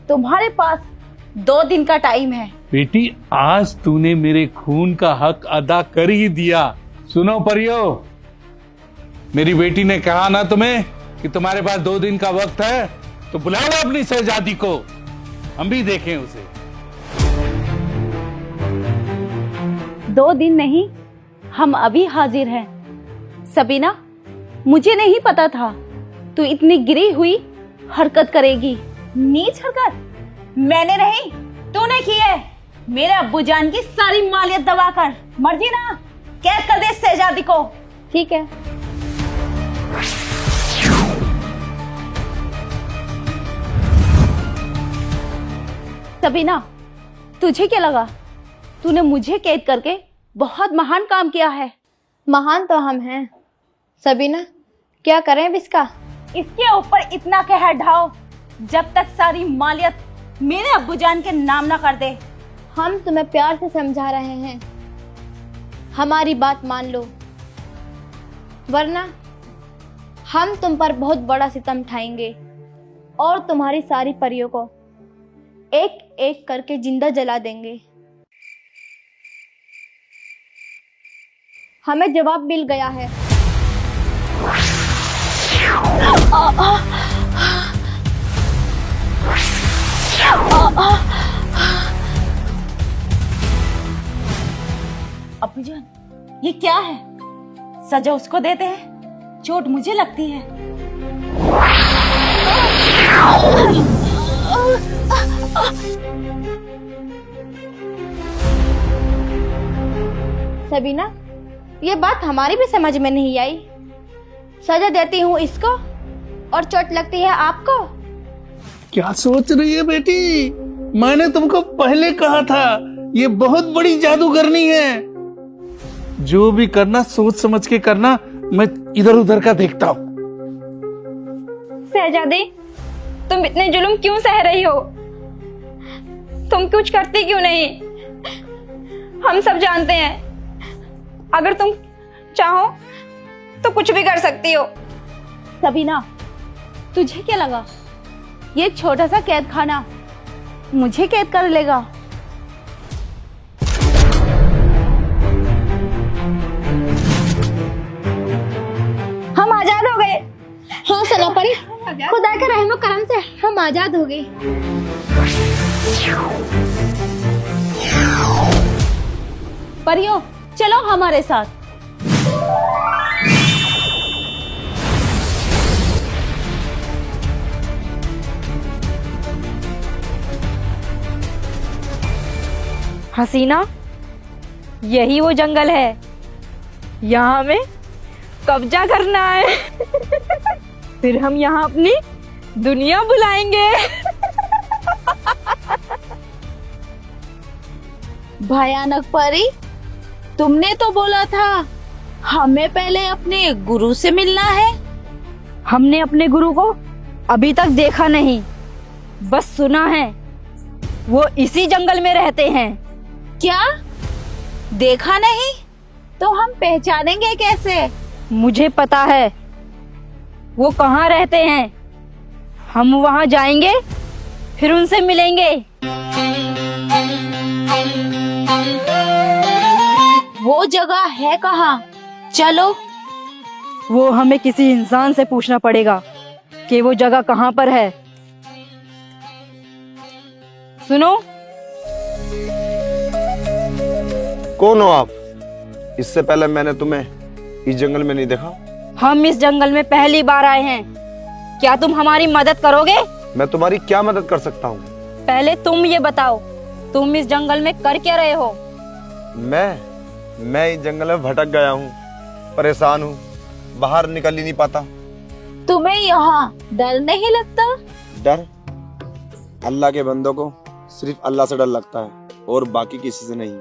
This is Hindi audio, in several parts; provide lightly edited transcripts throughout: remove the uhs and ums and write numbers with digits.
तुम्हारे पास 2 दिन का टाइम है। बेटी, आज तूने मेरे खून का हक अदा कर ही दिया। सुनो परियो, मेरी बेटी ने कहा ना तुम्हें कि तुम्हारे पास 2 दिन का वक्त है, तो बुलाओ अपनी शहजादी को, हम भी देखें उसे। 2 दिन नहीं, हम अभी हाजिर हैं। सबीना, मुझे नहीं पता था तू इतनी गिरी हुई हरकत करेगी। नीच हरकत मैंने नहीं, तूने की है। मेरे अब्बू जान की सारी मालियत दबाकर। मर्जी ना, कैद कर दे शहजादी को। ठीक है। सबीना, तुझे क्या लगा? तूने मुझे कैद करके बहुत महान काम किया है। महान तो हम हैं। सबीना, क्या करें अब इसका? इसके ऊपर इतना कहर ढाओ जब तक सारी मालियत मेरे अब्बूजान के नाम ना कर दे। हम तुम्हें प्यार से समझा रहे हैं, हमारी बात मान लो, वरना हम तुम पर बहुत बड़ा सितम ढाएंगे और तुम्हारी सारी परियों को एक एक करके जिंदा जला देंगे। हमें जवाब मिल गया है। अब्बूजान, ये क्या है? सजा उसको देते हैं, चोट मुझे लगती है। सबीना, ये बात हमारी भी समझ में नहीं आई। सजा देती हूँ इसको और चोट लगती है आपको। क्या सोच रही है बेटी? मैंने तुमको पहले कहा था, ये बहुत बड़ी जादूगरनी है। जो भी करना सोच समझ के करना, मैं इधर उधर का देखता हूँ। शहजादी, तुम इतने जुल्म क्यों सह रही हो? तुम कुछ करती क्यों नहीं? हम सब जानते हैं, अगर तुम चाहो तो कुछ भी कर सकती हो। सबीना, तुझे क्या लगा ये छोटा सा कैद खाना मुझे कैद कर लेगा? हम आजाद हो गए। हाँ सनापरी, खुदा के रहमो करम से हम आजाद हो गए। परियो, चलो हमारे साथ। हसीना, यही वो जंगल है, यहाँ हमें कब्जा करना है। फिर हम यहाँ अपनी दुनिया बुलाएंगे। भयानक परी, तुमने तो बोला था हमें पहले अपने गुरु से मिलना है। हमने अपने गुरु को अभी तक देखा नहीं, बस सुना है वो इसी जंगल में रहते हैं। क्या? देखा नहीं तो हम पहचानेंगे कैसे? मुझे पता है वो कहाँ रहते हैं। हम वहाँ जाएंगे, फिर उनसे मिलेंगे। वो जगह है कहाँ? चलो। वो हमें किसी इंसान से पूछना पड़ेगा कि वो जगह कहाँ पर है। सुनो। कौन हो आप? इससे पहले मैंने तुम्हें इस जंगल में नहीं देखा। हम इस जंगल में पहली बार आए हैं, क्या तुम हमारी मदद करोगे? मैं तुम्हारी क्या मदद कर सकता हूँ? पहले तुम ये बताओ, तुम इस जंगल में कर क्या रहे हो? मैं इस जंगल में भटक गया हूँ, परेशान हूँ, बाहर निकल ही नहीं पाता। तुम्हें यहाँ डर नहीं लगता? डर? अल्लाह के बंदों को सिर्फ अल्लाह से डर लगता है और बाकी किसी से नहीं।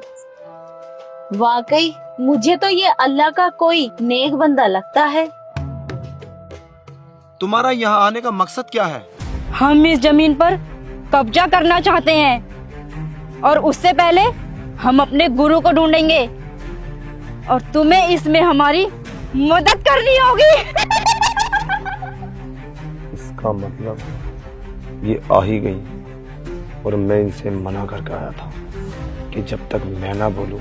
वाकई मुझे तो ये अल्लाह का कोई नेक बंदा लगता है। तुम्हारा यहाँ आने का मकसद क्या है? हम इस जमीन पर कब्जा करना चाहते हैं और उससे पहले हम अपने गुरु को ढूंढेंगे और तुम्हें इसमें हमारी मदद करनी होगी। इसका मतलब ये आ ही गई। और मैं इनसे मना करके आया था कि जब तक मैं ना बोलूं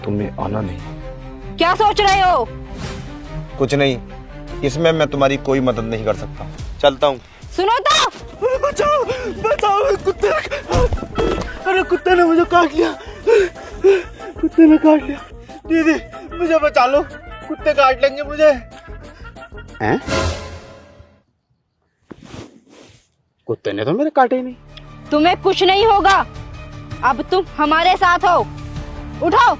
तुम्हें आना नहीं। क्या सोच रहे हो? कुछ नहीं, इसमें मैं तुम्हारी कोई मदद नहीं कर सकता। चलता हूँ। सुनो तो, बचाओ बचाओ, कुत्ते! अरे कुत्ते ने मुझे काट लिया, कुत्ते ने काट लिया। दीदी मुझे बचा लो, कुत्ते काट लेंगे मुझे। हैं? कुत्ते ने तो मेरे काटे ही नहीं। तुम्हें कुछ नहीं होगा। अब तुम हमारे साथ हो। उठो।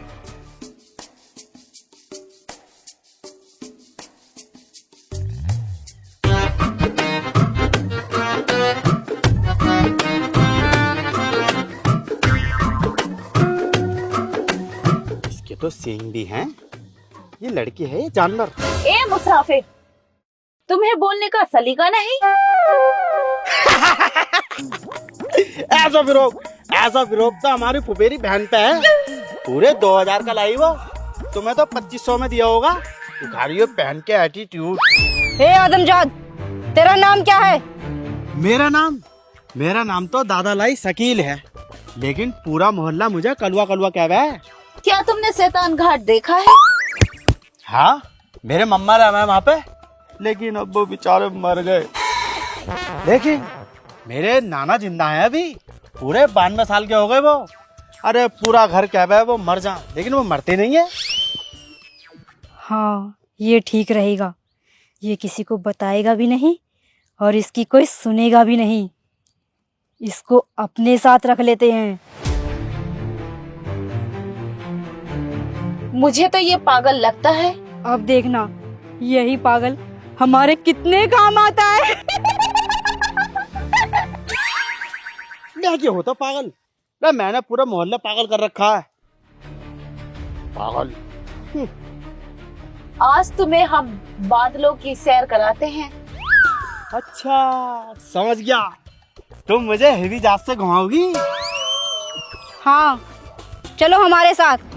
इसके तो सींग भी हैं। ये लड़की है या जानवर? ए मुसाफिर, तुम्हें बोलने का सलीका नहीं? ऐसा विरोध तो हमारी फुफेरी बहन पे है। पूरे 2000 का लाई वो, तुम्हें तो 2500 में दिया होगा। दिखारियो पहन के एटीट्यूड। हे आदमजाद, तेरा नाम क्या है? मेरा नाम तो दादा लाई शकील है, लेकिन पूरा मोहल्ला मुझे कलवा कलवा कह रहा है। क्या तुमने शैतान घाट देखा है? हाँ, मेरे मम्मा रहा है वहाँ पे, लेकिन अब वो बेचारे मर गए। लेकिन मेरे नाना जिंदा है अभी, पूरे 92 साल के हो गए वो। अरे पूरा घर कह रहा है वो मर जा, लेकिन वो मरते नहीं है। हाँ, ये ठीक रहेगा। ये किसी को बताएगा भी नहीं और इसकी कोई सुनेगा भी नहीं। इसको अपने साथ रख लेते हैं। मुझे तो ये पागल लगता है। अब देखना, यही पागल हमारे कितने काम आता है। मैं क्यों होता पागल? ना मैंने पूरा मोहल्ला पागल कर रखा है। पागल। आज तुम्हें हम बादलों की सैर कराते हैं। अच्छा, समझ गया। तुम मुझे हेवी जहाज से घुमाओगी? हाँ, चलो हमारे साथ।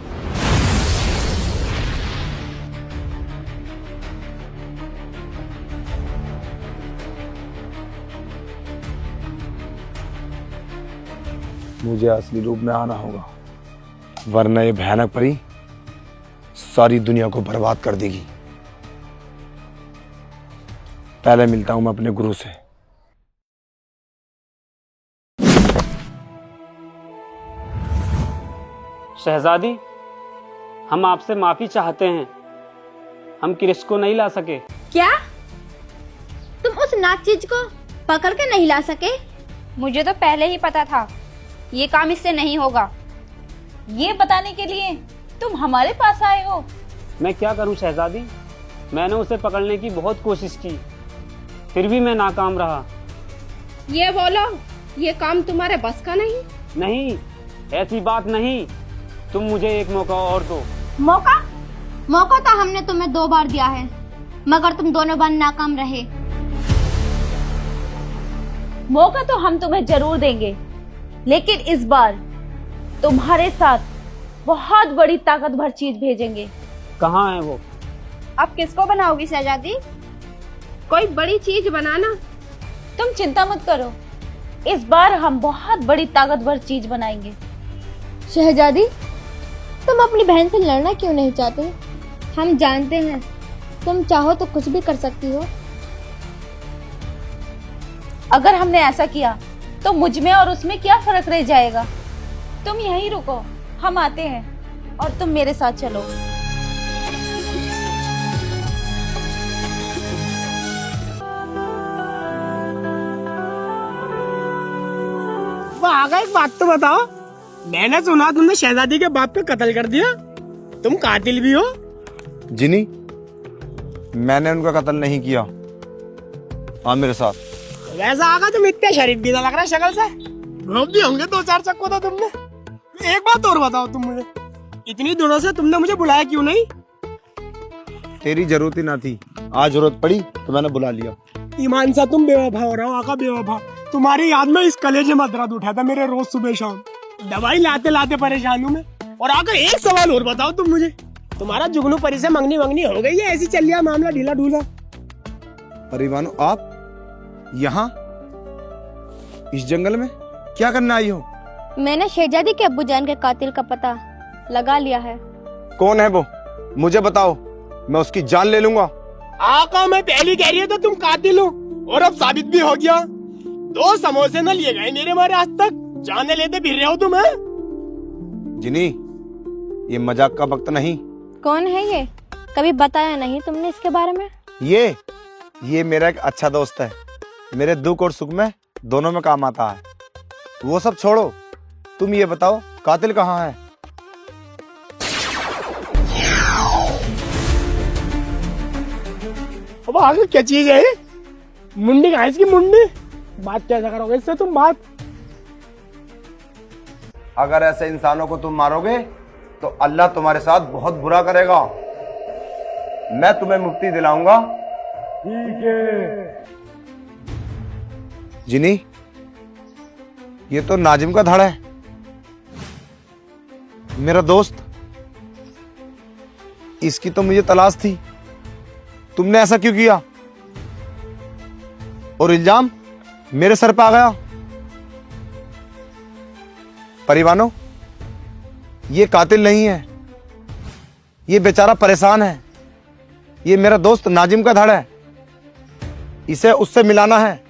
मुझे असली रूप में आना होगा, वरना ये भयानक परी सारी दुनिया को बर्बाद कर देगी। पहले मिलता हूं मैं अपने गुरु से। शहजादी, हम आपसे माफी चाहते हैं। हम क्रिश को नहीं ला सके। क्या तुम उस नाक चीज को पकड़ के नहीं ला सके? मुझे तो पहले ही पता था ये काम इससे नहीं होगा। ये बताने के लिए तुम हमारे पास आए हो? मैं क्या करूं शहजादी, मैंने उसे पकड़ने की बहुत कोशिश की, फिर भी मैं नाकाम रहा। ये बोलो, ये काम तुम्हारे बस का नहीं? नहीं, ऐसी बात नहीं। तुम मुझे एक मौका और दो। मौका तो हमने तुम्हें 2 बार दिया है, मगर तुम दोनों बार नाकाम रहे। मौका तो हम तुम्हें जरूर देंगे, लेकिन इस बार तुम्हारे साथ बहुत बड़ी ताकतवर चीज भेजेंगे। कहाँ है वो? अब किसको बनाओगी शहजादी? कोई बड़ी चीज बनाना। तुम चिंता मत करो, इस बार हम बहुत बड़ी ताकतवर चीज बनाएंगे। शहजादी, तुम अपनी बहन से लड़ना क्यों नहीं चाहते? हम जानते हैं तुम चाहो तो कुछ भी कर सकती हो। अगर हमने ऐसा किया तो मुझ में और उसमें क्या फर्क रह जाएगा? तुम यहीं रुको, हम आते हैं और तुम मेरे साथ चलो। आगे एक बात तो बताओ, मैंने सुना तुमने शहजादी के बाप पे कत्ल कर दिया। तुम कातिल भी हो? जिनी, मैंने उनका कत्ल नहीं किया। हाँ, मेरे साथ। वैसा आगा तुम इतने शरीफ भी ना लग रहा शक्ल से। घोप भी होंगे 2-4 चक्को तो तुमने। एक बात और बताओ तुम मुझे, इतनी दिनों से तुमने मुझे बुलाया क्यों नहीं? तेरी जरूरत ही ना थी, आज जरूरत पड़ी तो मैंने बुला लिया। ईमान सा तुम बेवफा हो रहा हो आका, बेवफा। तुम्हारी याद में इस कलेजे में दर्द उठा था मेरे रोज सुबह शाम। दवाई लाते लाते परेशान हूँ मैं। और आकर एक सवाल और बताओ तुम मुझे, तुम्हारा जुगनू परी से मंगनी मंगनी हो गई है? ऐसी चल लिया मामला ढीला ढूला? अरे मानो आप यहाँ इस जंगल में? क्या करने आई हो? मैंने शहजादी के अब्बूजान के कातिल का पता लगा लिया है। कौन है वो? मुझे बताओ, मैं उसकी जान ले लूंगा। आका मैं पहली कह रही है तो तुम कातिल हो, और अब साबित भी हो गया। 2 समोसे न लिए गए मेरे मारे आज तक, जाने लेते फिर रहे हो तुम हैं? जिनी, ये मजाक का वक्त नहीं। कौन है ये? कभी बताया नहीं तुमने इसके बारे में। ये मेरा एक अच्छा दोस्त है, मेरे दुख और सुख में दोनों में काम आता है। वो सब छोड़ो, तुम ये बताओ कातिल कहाँ है? अब आगे क्या चीज है? मुंडी कहाँ है इसकी? मुंडी बात कैसा करोगे इससे तुम बात? अगर ऐसे इंसानों को तुम मारोगे तो अल्लाह तुम्हारे साथ बहुत बुरा करेगा। मैं तुम्हें मुक्ति दिलाऊंगा। ठीक है। जिनी, ये तो नाजिम का धड़ है, मेरा दोस्त। इसकी तो मुझे तलाश थी। तुमने ऐसा क्यों किया? और इल्जाम मेरे सर पे आ गया। परिवानों, ये कातिल नहीं है, ये बेचारा परेशान है। ये मेरा दोस्त नाजिम का धड़ है, इसे उससे मिलाना है।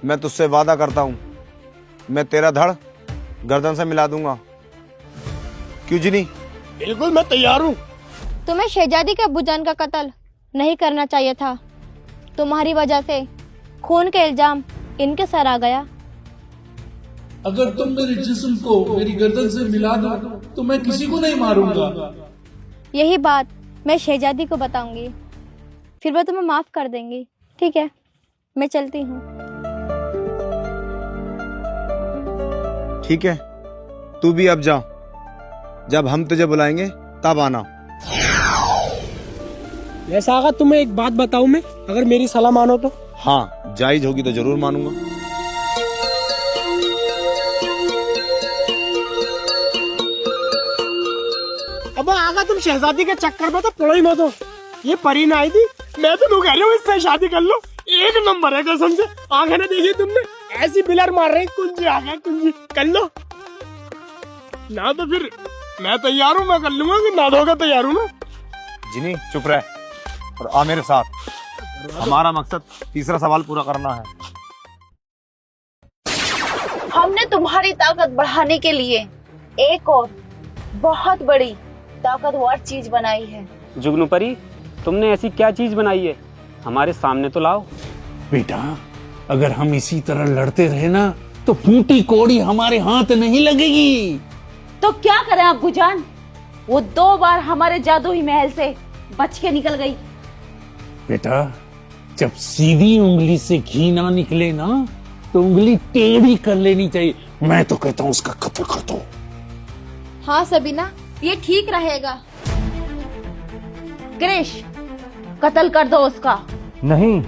मैं तुझसे वादा करता हूं, मैं तेरा धड़ गर्दन से मिला दूंगा। क्यों जिनी? बिल्कुल, मैं तैयार हूँ। तुम्हें शहजादी के अब्बूजान का कत्ल नहीं करना चाहिए था। तुम्हारी वजह से खून के इल्जाम इनके सर आ गया। अगर तुम मेरे जिस्म को मेरी गर्दन से मिला दो तो मैं किसी को नहीं मारूंगा। यही बात मैं शहजादी को बताऊंगी, फिर वो तुम्हें माफ कर देंगी। ठीक है, मैं चलती हूँ। ठीक है, तू भी अब जा। जब हम तुझे बुलाएंगे तब आना। वैसा आगा तुम्हें एक बात बताऊं मैं, अगर मेरी सलाह मानो तो? हाँ, जायज होगी तो जरूर मानूंगा। अब आगा तुम शहजादी के चक्कर में तो पड़ो ही मत हो। ये परी ना आई थी, मैं तो कह रही हूँ इससे शादी कर लो। एक नंबर है कसम से। आगे ना देखी तुमने, ऐसी बिलर मार रही, कुंजी आ गया, कुंजी कर लो ना। तो फिर मैं तैयार हूँ, मैं कर लूंगा। कि ना दोगे तैयार हूँ ना। जिनी चुप रह और आ मेरे साथ। हमारा मकसद तीसरा सवाल पूरा करना है। हमने तुम्हारी ताकत बढ़ाने के लिए एक और बहुत बड़ी ताकतवर चीज बनाई है। जुगनू परी, तुमने ऐसी क्या चीज बनाई है? हमारे सामने तो लाओ। बेटा, अगर हम इसी तरह लड़ते रहे ना तो फूटी कोड़ी हमारे हाथ नहीं लगेगी। तो क्या करें अब्बूजान? वो 2 बार हमारे जादुई महल से बच के निकल गई। बेटा, जब सीधी उंगली से घी ना निकले ना तो उंगली टेढ़ी कर लेनी चाहिए। मैं तो कहता हूँ उसका कत्ल कर दो। हाँ सबीना, ये ठीक रहेगा। गिरीश, कत्ल कर दो उसका। नहीं,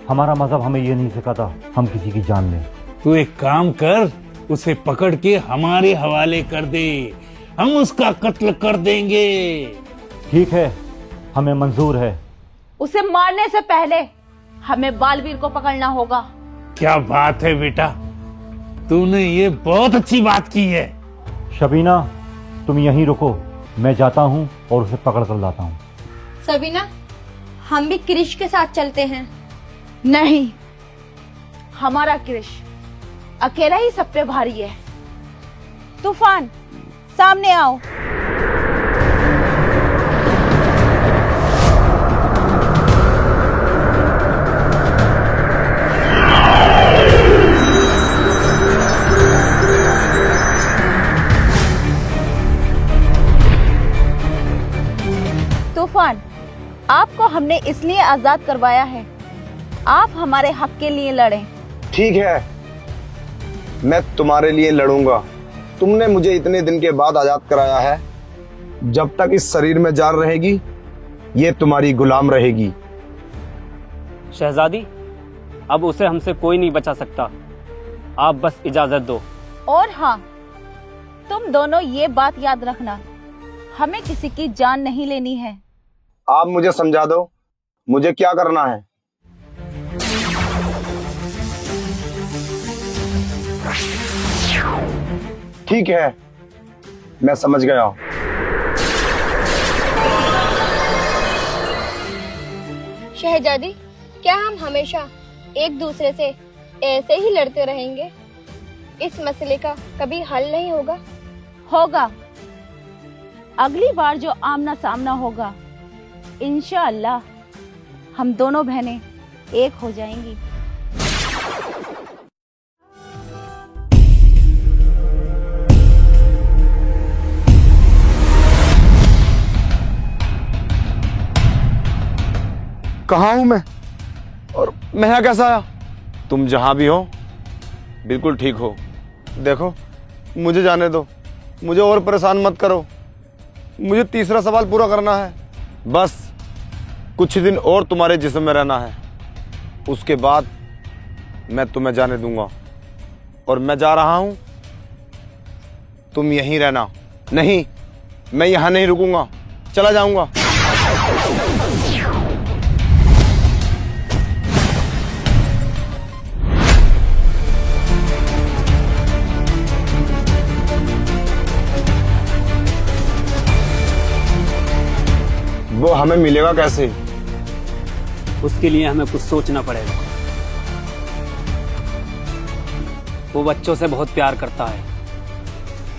हमारा मजहब हमें ये नहीं सिखाता हम किसी की जान लें। तू एक काम कर, उसे पकड़ के हमारे हवाले कर दे, हम उसका कत्ल कर देंगे। ठीक है, हमें मंजूर है। उसे मारने से पहले हमें बालवीर को पकड़ना होगा। क्या बात है बेटा, तूने ये बहुत अच्छी बात की है। शबीना, तुम यहीं रुको, मैं जाता हूँ और उसे पकड़ कर लाता हूँ। सबीना, हम भी क्रिश के साथ चलते हैं। नहीं, हमारा क्रिश अकेला ही सब पे भारी है। तूफान, सामने आओ। तूफान, आपको हमने इसलिए आजाद करवाया है, आप हमारे हक के लिए लड़ें। ठीक है, मैं तुम्हारे लिए लड़ूंगा। तुमने मुझे इतने दिन के बाद आजाद कराया है। जब तक इस शरीर में जान रहेगी, ये तुम्हारी गुलाम रहेगी। शहजादी, अब उसे हमसे कोई नहीं बचा सकता। आप बस इजाजत दो। और हाँ, तुम दोनों ये बात याद रखना, हमें किसी की जान नहीं लेनी है। आप मुझे समझा दो, मुझे क्या करना है। ठीक है, मैं समझ गया हूं। शहजादी, क्या हम हमेशा एक दूसरे से ऐसे ही लड़ते रहेंगे? इस मसले का कभी हल नहीं होगा? होगा। अगली बार जो आमना सामना होगा, इंशाअल्लाह हम दोनों बहनें एक हो जाएंगी। कहाँ हूं मैं और मैं यहाँ कैसा आया? तुम जहां भी हो बिल्कुल ठीक हो। देखो, मुझे जाने दो, मुझे और परेशान मत करो। मुझे तीसरा सवाल पूरा करना है। बस कुछ दिन और तुम्हारे जिस्म में रहना है, उसके बाद मैं तुम्हें जाने दूंगा। और मैं जा रहा हूं, तुम यहीं रहना। नहीं, मैं यहां नहीं रुकूंगा, चला जाऊंगा। वो हमें मिलेगा कैसे? उसके लिए हमें कुछ सोचना पड़ेगा। वो बच्चों से बहुत प्यार करता है,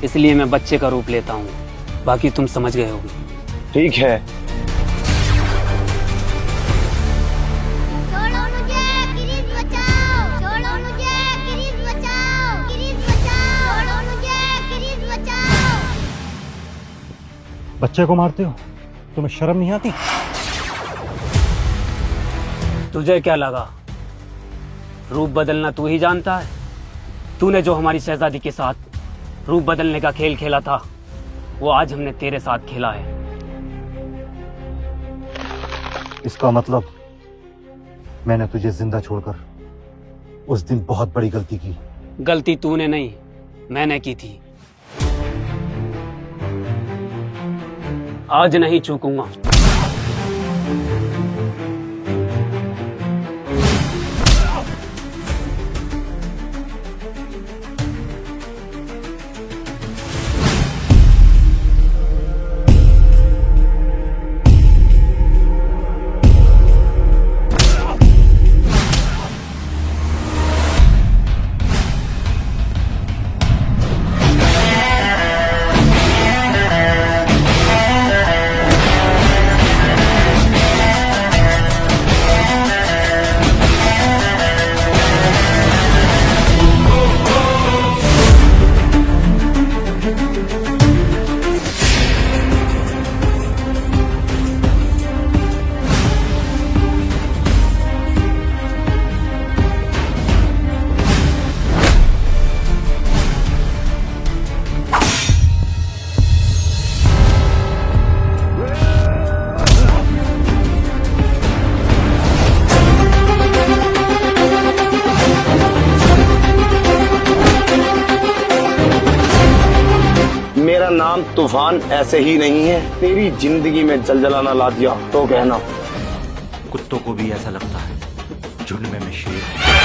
इसलिए मैं बच्चे का रूप लेता हूँ। बाकी तुम समझ गए होगे। ठीक है। छोड़ो मुझे, क्रिस बचाओ! छोड़ो मुझे, क्रिस बचाओ! क्रिस बचाओ! छोड़ो मुझे, क्रिस बचाओ! बच्चे को मारते हो? तुम्हें शर्म नहीं आती? तुझे क्या लगा रूप बदलना तू ही जानता है? तूने जो हमारी शहजादी के साथ रूप बदलने का खेल खेला था, वो आज हमने तेरे साथ खेला है। इसका मतलब मैंने तुझे जिंदा छोड़कर उस दिन बहुत बड़ी गलती की। गलती तूने नहीं, मैंने की थी। आज नहीं चूकूंगा। मेरा नाम तूफान ऐसे ही नहीं है। तेरी जिंदगी में जलजलाना ला दिया तो कहना। कुत्तों को भी ऐसा लगता है, झुंड में मैं शेर।